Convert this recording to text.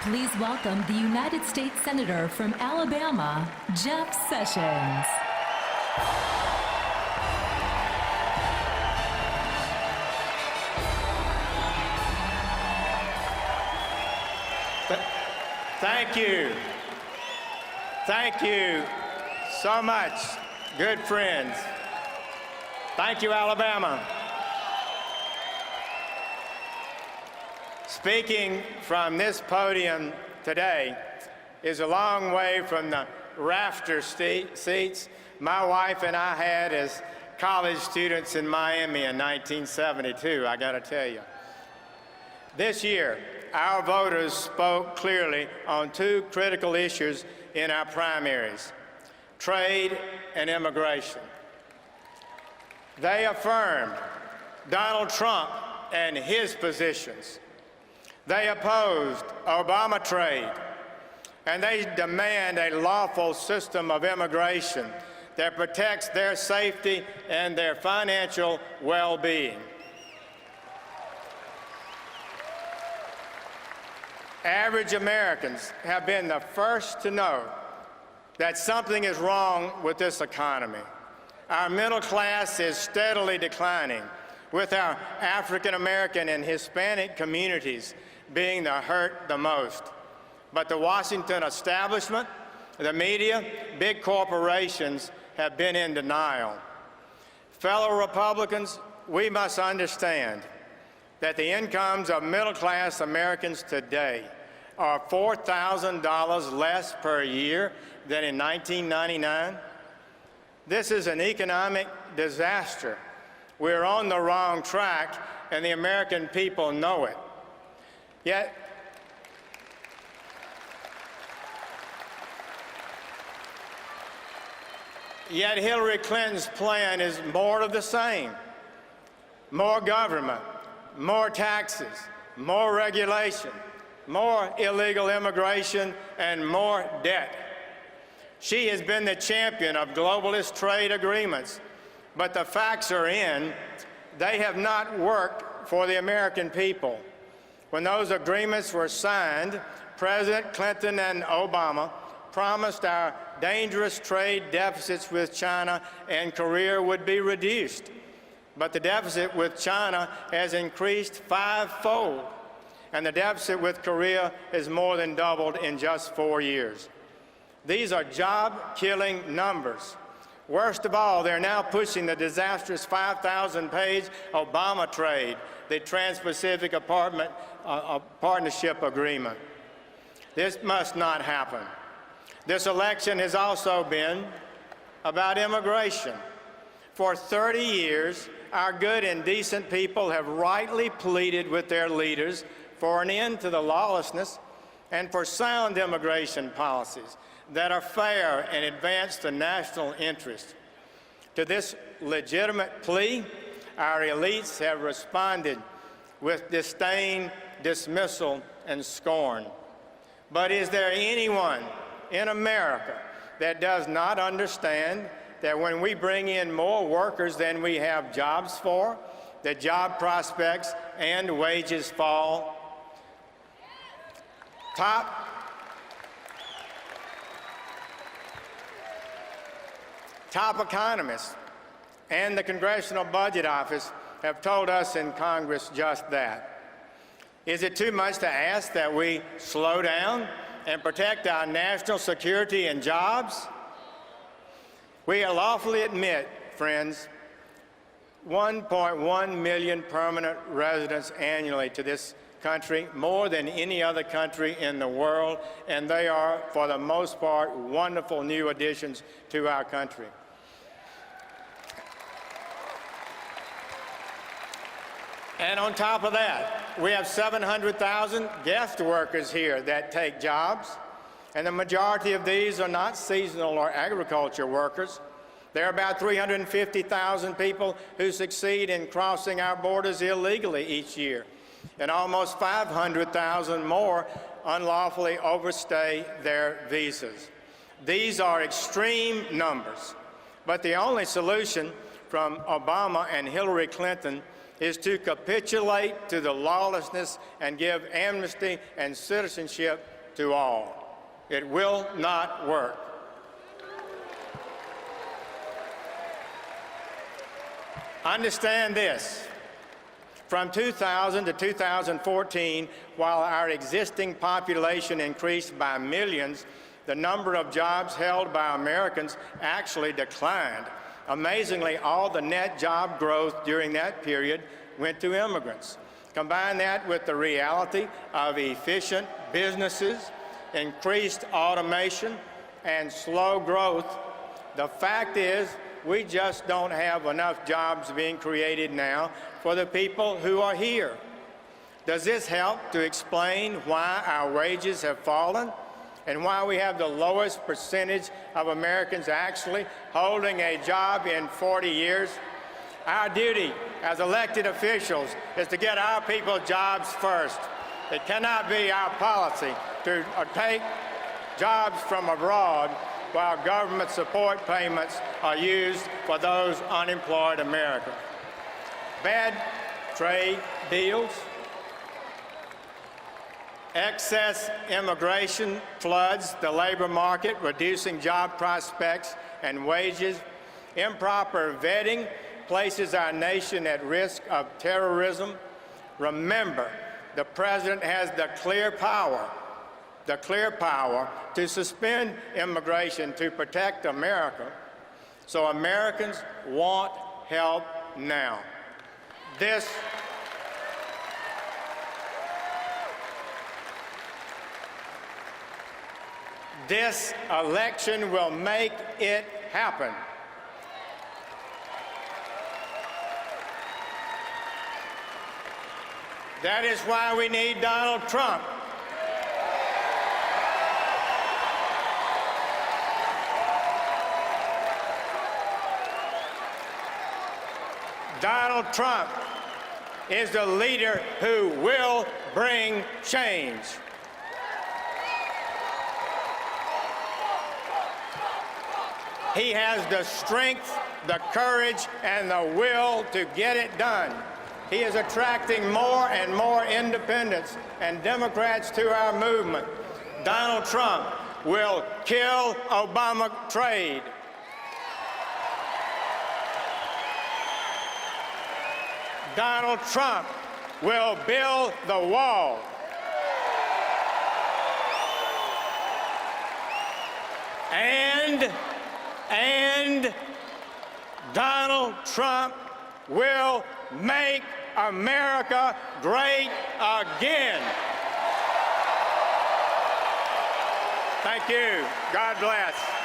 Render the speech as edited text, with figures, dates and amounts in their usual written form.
Please welcome the United States Senator from Alabama, Jeff Sessions. Thank you. Thank you so much, good friends. Thank you, Alabama. Speaking from this podium today is a long way from the rafter seats my wife and I had as college students in Miami in 1972, I gotta tell you. This year, our voters spoke clearly on two critical issues in our primaries: trade and immigration. They affirmed Donald Trump and his positions. They opposed Obama trade, and they demand a lawful system of immigration that protects their safety and their financial well-being. Average Americans have been the first to know that something is wrong with this economy. Our middle class is steadily declining, with our African American and Hispanic communities being hurt the most. But the Washington establishment, the media, big corporations have been in denial. Fellow Republicans, we must understand that the incomes of middle-class Americans today are $4,000 less per year than in 1999. This is an economic disaster. We're on the wrong track, and the American people know it. Yet Hillary Clinton's plan is more of the same: more government, more taxes, more regulation, more illegal immigration, and more debt. She has been the champion of globalist trade agreements, but the facts are in, they have not worked for the American people. When those agreements were signed, President Clinton and Obama promised our dangerous trade deficits with China and Korea would be reduced. But the deficit with China has increased fivefold, and the deficit with Korea has more than doubled in just 4 years. These are job-killing numbers. Worst of all, they're now pushing the disastrous 5,000-page Obama trade, the Trans-Pacific Partnership Agreement. This must not happen. This election has also been about immigration. For 30 years, our good and decent people have rightly pleaded with their leaders for an end to the lawlessness and for sound immigration policies that are fair and advance the national interest. To this legitimate plea, our elites have responded with disdain, dismissal, and scorn. But is there anyone in America that does not understand that when we bring in more workers than we have jobs for, the job prospects and wages fall? Top economists and the Congressional Budget Office have told us in Congress just that. Is it too much to ask that we slow down and protect our national security and jobs? We lawfully admit, friends, 1.1 million permanent residents annually to this country, more than any other country in the world, and they are, for the most part, wonderful new additions to our country. And on top of that, we have 700,000 guest workers here that take jobs, and the majority of these are not seasonal or agriculture workers. There are about 350,000 people who succeed in crossing our borders illegally each year, and almost 500,000 more unlawfully overstay their visas. These are extreme numbers, but the only solution from Obama and Hillary Clinton is to capitulate to the lawlessness and give amnesty and citizenship to all. It will not work. Understand this. From 2000 to 2014, while our existing population increased by millions, the number of jobs held by Americans actually declined. Amazingly, all the net job growth during that period went to immigrants. Combine that with the reality of efficient businesses, increased automation, and slow growth, the fact is we just don't have enough jobs being created now for the people who are here. Does this help to explain why our wages have fallen and why we have the lowest percentage of Americans actually holding a job in 40 years? Our duty as elected officials is to get our people jobs first. It cannot be our policy to take jobs from abroad while government support payments are used for those unemployed Americans. Bad trade deals, excess immigration floods the labor market, reducing job prospects and wages. Improper vetting places our nation at risk of terrorism. Remember, the president has the clear power to suspend immigration to protect America. So Americans want help now. This election will make it happen. That is why we need Donald Trump. Donald Trump is the leader who will bring change. He has the strength, the courage, and the will to get it done. He is attracting more and more independents and Democrats to our movement. Donald Trump will kill Obama trade. Donald Trump will build the wall. And Donald Trump will make America great again. Thank you. God bless.